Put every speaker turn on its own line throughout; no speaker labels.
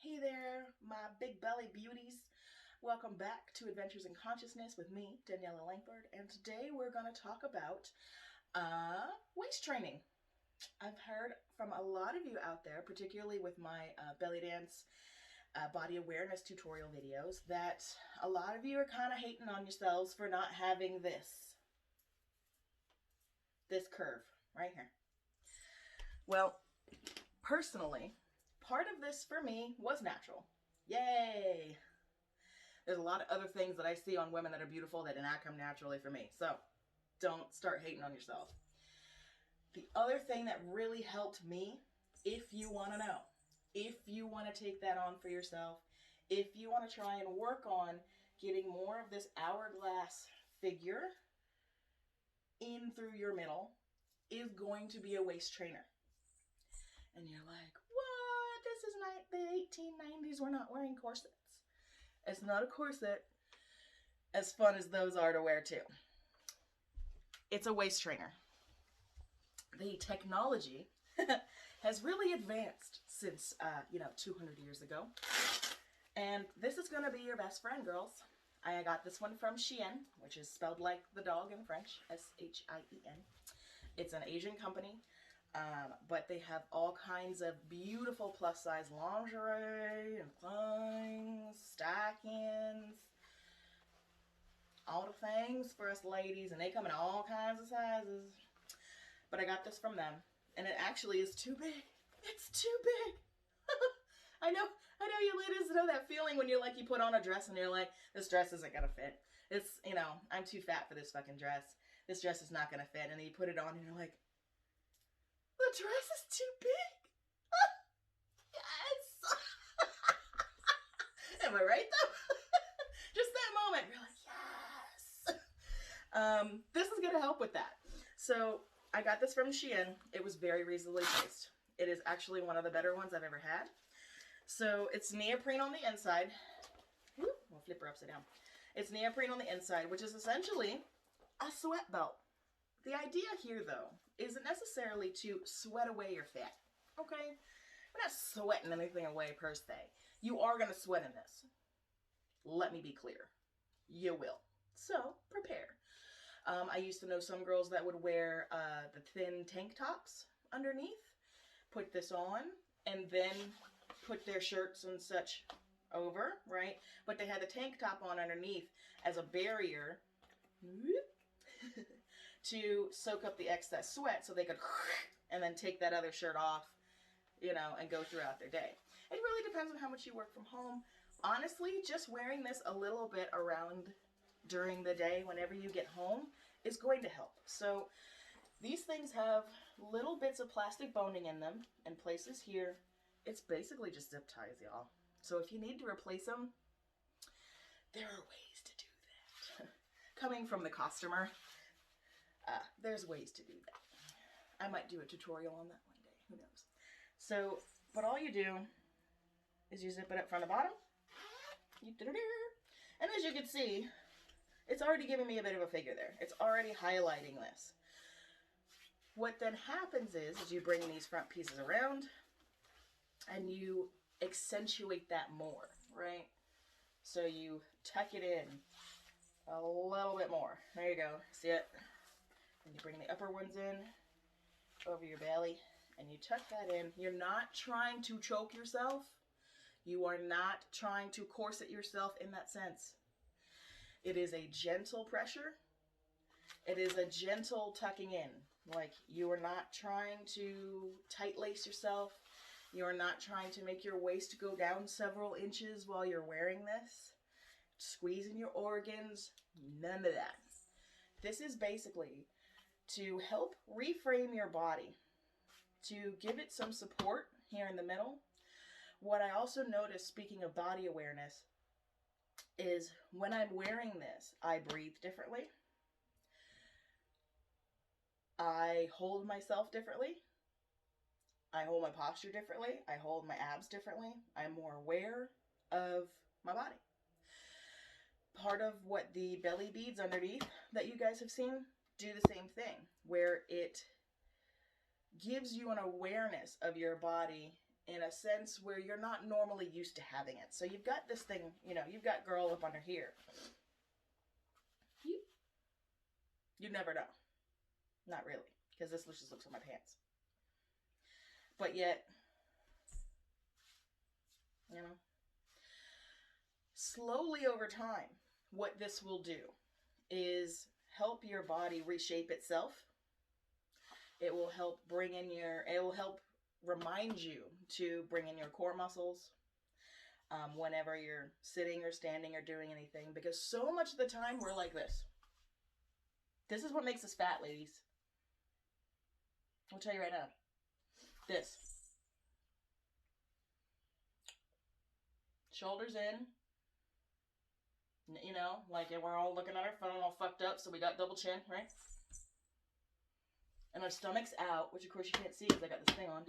Hey there, my big belly beauties. Welcome back to Adventures in Consciousness with me, Daniela Langford, and today we're going to talk about waist training. I've heard from a lot of you out there, particularly with my BellyDance body awareness tutorial videos, that a lot of you are kind of hating on yourselves for not having this curve right here. Well, personally, part of this for me was natural. Yay! There's a lot of other things that I see on women that are beautiful that did not come naturally for me. So don't start hating on yourself. The other thing that really helped me, if you want to know, if you want to take that on for yourself, if you want to try and work on getting more of this hourglass figure in through your middle, is going to be a waist trainer. And you're like, what? This is not the 1890s. We're not wearing corsets. It's not a corset, as fun as those are to wear too. It's a waist trainer. The technology has really advanced since, 200 years ago. And this is going to be your best friend, girls. I got this one from Shein, which is spelled like the dog in French, S-H-I-E-N. It's an Asian company. But they have all kinds of beautiful plus size lingerie and things, stockings, all the things for us ladies, and they come in all kinds of sizes. But I got this from them, and it actually is too big. It's too big. I know you ladies know that feeling when you're like, you put on a dress and you're like, this dress isn't gonna fit. It's, I'm too fat for this fucking dress. This dress is not gonna fit. And then you put it on and you're like, the dress is too big. Yes. Am I right though? Just that moment, you're like, yes. This is gonna help with that. So I got this from Shein. It was very reasonably priced. It is actually one of the better ones I've ever had. So it's neoprene on the inside. We'll flip her upside down. It's neoprene on the inside, which is essentially a sweat belt. The idea here, though, isn't necessarily to sweat away your fat, okay? We're not sweating anything away per se. You are going to sweat in this. Let me be clear. You will. So, prepare. I used to know some girls that would wear the thin tank tops underneath, put this on, and then put their shirts and such over, right? But they had the tank top on underneath as a barrier to soak up the excess sweat so they could and then take that other shirt off, and go throughout their day. It really depends on how much you work from home. Honestly, just wearing this a little bit around during the day whenever you get home is going to help. So these things have little bits of plastic boning in them and places here. It's basically just zip ties, y'all. So if you need to replace them, there are ways to do that. Coming from the customer, there's ways to do that. I might do a tutorial on that one day. Who knows? So, but all you do is you zip it up front and bottom. And as you can see, it's already giving me a bit of a figure there. It's already highlighting this. What then happens is you bring these front pieces around and you accentuate that more, right? So you tuck it in a little bit more. There you go. See it? And you bring the upper ones in over your belly and you tuck that in. You're not trying to choke yourself. You are not trying to corset yourself in that sense. It is a gentle pressure. It is a gentle tucking in. Like, you are not trying to tight lace yourself. You are not trying to make your waist go down several inches while you're wearing this. Squeezing your organs. None of that. This is basically to help reframe your body, to give it some support here in the middle. What I also noticed, speaking of body awareness, is when I'm wearing this, I breathe differently. I hold myself differently. I hold my posture differently. I hold my abs differently. I'm more aware of my body. Part of what the belly beads underneath that you guys have seen do the same thing, where it gives you an awareness of your body in a sense where you're not normally used to having it. So you've got this thing, you know, you've got girl up under here. You never know. Not really, because this just looks like my pants. But yet, you know, slowly over time, what this will do is help your body reshape itself. It will help it will help remind you to bring in your core muscles whenever you're sitting or standing or doing anything, because so much of the time we're like this. This is what makes us fat, ladies. I'll tell you right now. This. Shoulders in. You know, like we're all looking at our phone all fucked up, so we got double chin, right? And our stomach's out, which of course you can't see because I got this thing on.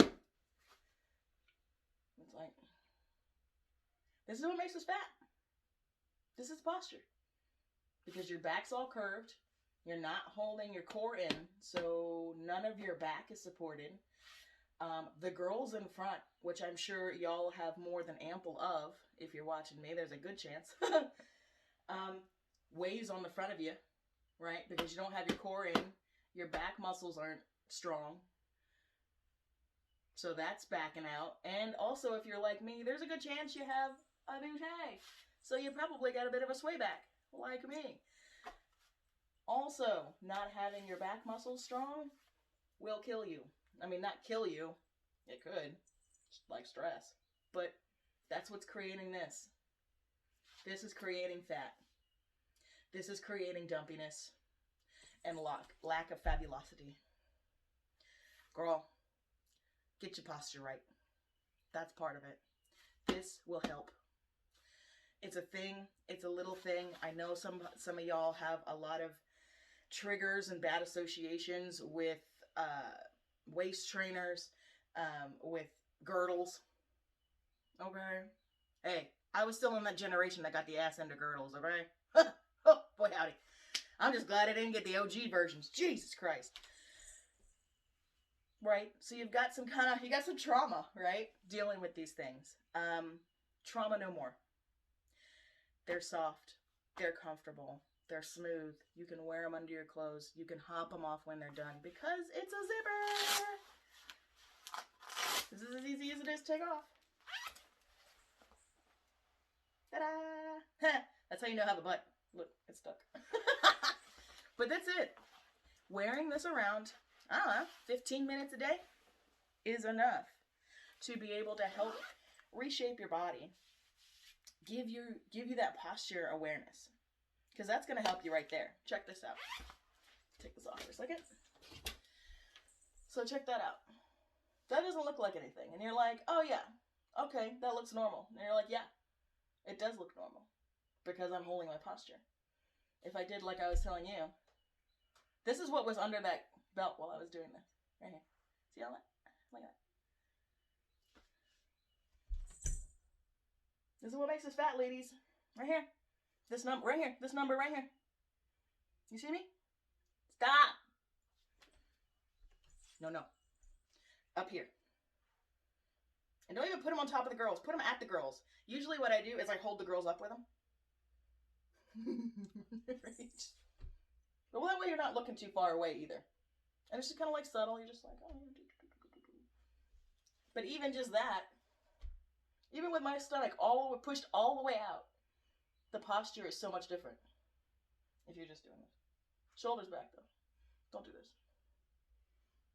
It's like, this is what makes us fat. This is posture. Because your back's all curved. You're not holding your core in, so none of your back is supported. The girls in front, which I'm sure y'all have more than ample of, if you're watching me, there's a good chance, weighs on the front of you, right? Because you don't have your core in, your back muscles aren't strong, so that's backing out. And also, if you're like me, there's a good chance you have a bootay, so you probably got a bit of a sway back, like me. Also, not having your back muscles strong will kill you. I mean, not kill you. It could, like stress. But that's what's creating this. This is creating fat. This is creating dumpiness and lack of fabulosity. Girl, get your posture right. That's part of it. This will help. It's a thing. It's a little thing. I know some of y'all have a lot of triggers and bad associations with waist trainers, with girdles. Okay? Hey, I was still in that generation that got the ass end of girdles, okay? Oh, boy howdy. I'm just glad I didn't get the OG versions. Jesus Christ. Right? So you got some trauma, right? Dealing with these things. Trauma no more. They're soft. They're comfortable. They're smooth. You can wear them under your clothes. You can hop them off when they're done because it's a zipper. This is as easy as it is to take off. Ta-da! That's how you know I have a butt. Look, it's stuck. But that's it. Wearing this around, I don't know, 15 minutes a day is enough to be able to help reshape your body. Give you that posture awareness. Because that's going to help you right there. Check this out. Take this off for a second. So check that out. That doesn't look like anything. And you're like, oh yeah, okay, that looks normal. And you're like, yeah, it does look normal. Because I'm holding my posture. If I did like I was telling you, this is what was under that belt while I was doing this. Right here. See all that? Look at that. This is what makes us fat, ladies. Right here. This number right here. This number right here. You see me? Stop. No. Up here. And don't even put them on top of the girls. Put them at the girls. Usually what I do is I hold the girls up with them. Right? But that way you're not looking too far away either. And it's just kind of like subtle. You're just like, oh. But even just that, even with my stomach pushed all the way out, the posture is so much different if you're just doing this. Shoulders back though. Don't do this.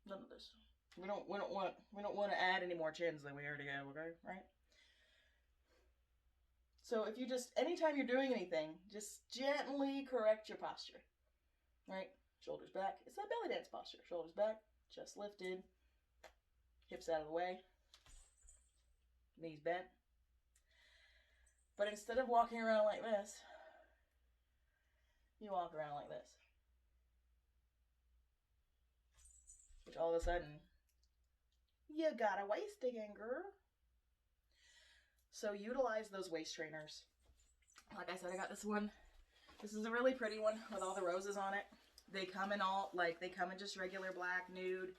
None of this. We don't want to add any more chins than we already have, okay? Right? So if you anytime you're doing anything, just gently correct your posture. Right? Shoulders back. It's that belly dance posture. Shoulders back, chest lifted, hips out of the way, knees bent. But instead of walking around like this, you walk around like this. Which all of a sudden, you got a waist again, girl. So utilize those waist trainers. Like I said, I got this one. This is a really pretty one with all the roses on it. They come in they come in just regular black, nude,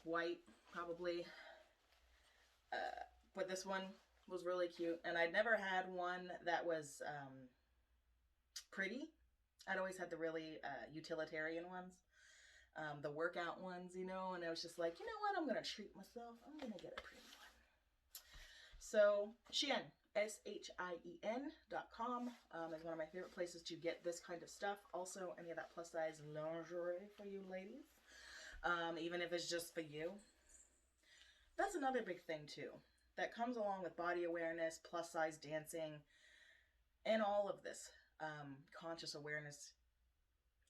white, probably. But this one was really cute. And I'd never had one that was pretty. I'd always had the really utilitarian ones. The workout ones, you know, and I was just like, you know what, I'm going to treat myself. I'm going to get a pretty one. So Shein, SHIEN.com is one of my favorite places to get this kind of stuff. Also, any of that plus size lingerie for you ladies, even if it's just for you. That's another big thing too, that comes along with body awareness, plus size dancing, and all of this conscious awareness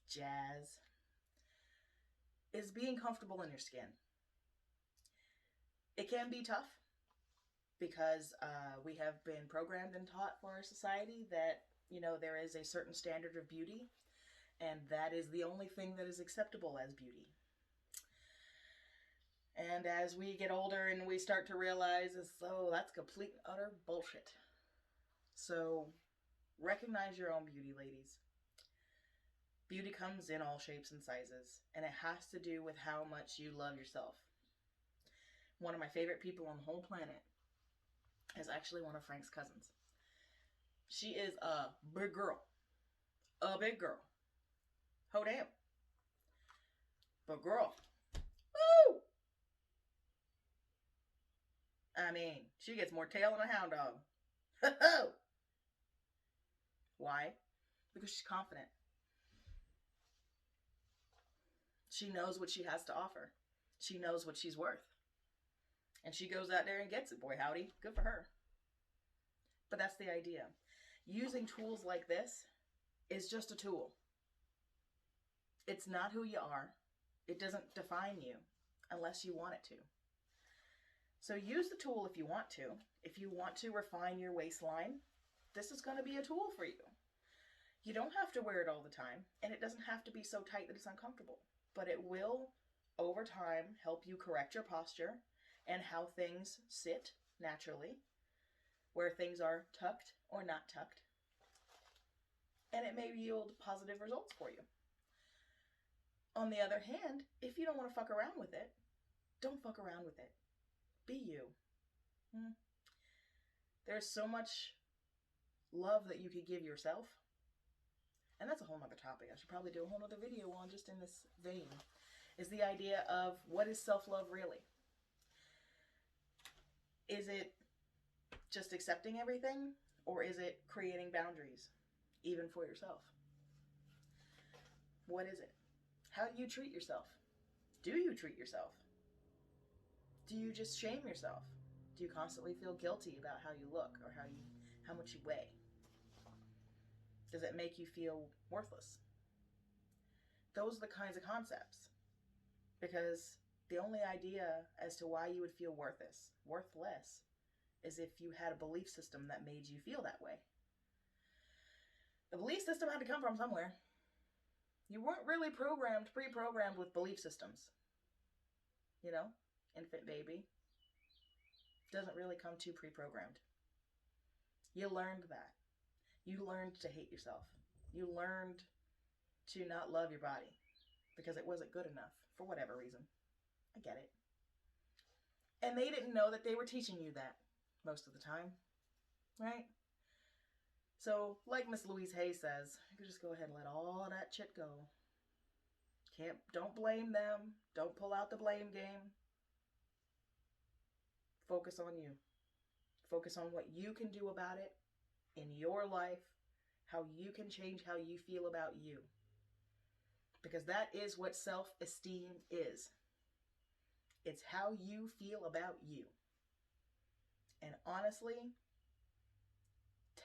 jazz, is being comfortable in your skin. It can be tough because we have been programmed and taught for our society that, you know, there is a certain standard of beauty, and that is the only thing that is acceptable as beauty. And as we get older and we start to realize, oh, that's complete and utter bullshit. So recognize your own beauty, ladies. Beauty comes in all shapes and sizes, and it has to do with how much you love yourself. One of my favorite people on the whole planet is actually one of Frank's cousins. She is a big girl. A big girl. Oh, damn. But girl. Woo! I mean, she gets more tail than a hound dog. Why? Because she's confident. She knows what she has to offer. She knows what she's worth. And she goes out there and gets it, boy howdy. Good for her. But that's the idea. Using tools like this is just a tool. It's not who you are. It doesn't define you unless you want it to. So use the tool if you want to. If you want to refine your waistline, this is going to be a tool for you. You don't have to wear it all the time, and it doesn't have to be so tight that it's uncomfortable. But it will, over time, help you correct your posture and how things sit naturally, where things are tucked or not tucked. And it may yield positive results for you. On the other hand, if you don't want to fuck around with it, don't fuck around with it. Be you. There's so much love that you could give yourself. And that's a whole nother topic. I should probably do a whole nother video on just in this vein. Is the idea of what is self-love really? Is it just accepting everything? Or is it creating boundaries, even for yourself? What is it? How do you treat yourself? Do you treat yourself? Do you just shame yourself? Do you constantly feel guilty about how you look or how much you weigh? Does it make you feel worthless? Those are the kinds of concepts. Because the only idea as to why you would feel worthless is if you had a belief system that made you feel that way. The belief system had to come from somewhere. You weren't really pre-programmed with belief systems. You know, infant baby doesn't really come too pre-programmed. You learned that. You learned to hate yourself. You learned to not love your body because it wasn't good enough for whatever reason. I get it. And they didn't know that they were teaching you that most of the time, right? So, like Miss Louise Hay says, you can just go ahead and let all of that shit go. Don't blame them. Don't pull out the blame game. Focus on you. Focus on what you can do about it in your life, how you can change how you feel about you. Because that is what self-esteem is. It's how you feel about you. And honestly,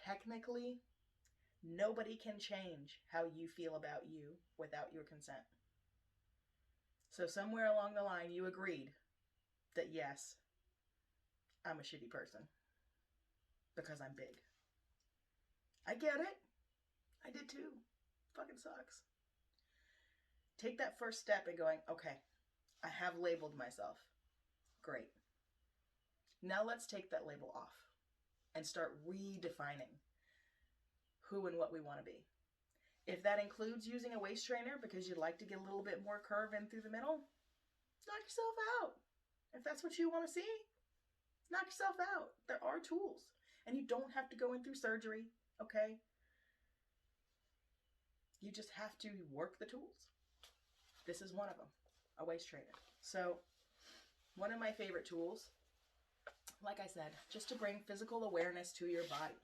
technically, nobody can change how you feel about you without your consent. So somewhere along the line, you agreed that yes, I'm a shitty person because I'm big. I get it. I did too. Fucking sucks. Take that first step in going, okay, I have labeled myself. Great. Now let's take that label off and start redefining who and what we want to be. If that includes using a waist trainer because you'd like to get a little bit more curve in through the middle, knock yourself out. If that's what you want to see, Knock yourself out. There are tools. And you don't have to go in through surgery, okay? You just have to work the tools. This is one of them, a waist trainer. So one of my favorite tools, like I said, just to bring physical awareness to your body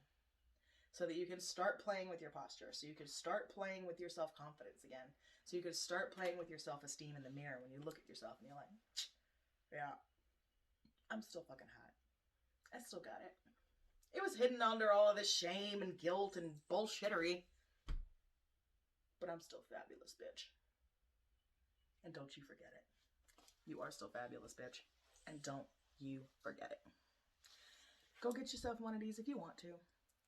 so that you can start playing with your posture, so you can start playing with your self-confidence again, so you can start playing with your self-esteem in the mirror when you look at yourself and you're like, yeah, I'm still fucking hot. I still got it. It was hidden under all of this shame and guilt and bullshittery, but I'm still fabulous, bitch. And don't you forget it. You are still fabulous, bitch. And don't you forget it. Go get yourself one of these if you want to.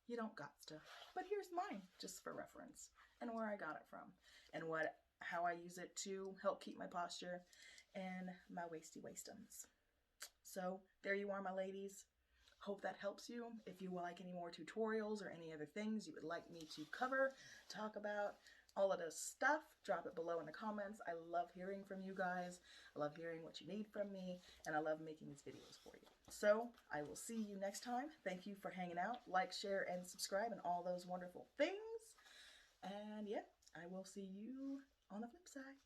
You don't got to. But here's mine, just for reference, and where I got it from, and how I use it to help keep my posture and my waisty waistums. So there you are, my ladies. Hope that helps you. If you would like any more tutorials or any other things you would like me to cover, talk about, all of this stuff, drop it below in the comments. I love hearing from you guys. I love hearing what you need from me, and I love making these videos for you. So I will see you next time. Thank you for hanging out. Like, share, and subscribe, and all those wonderful things. And yeah, I will see you on the flip side.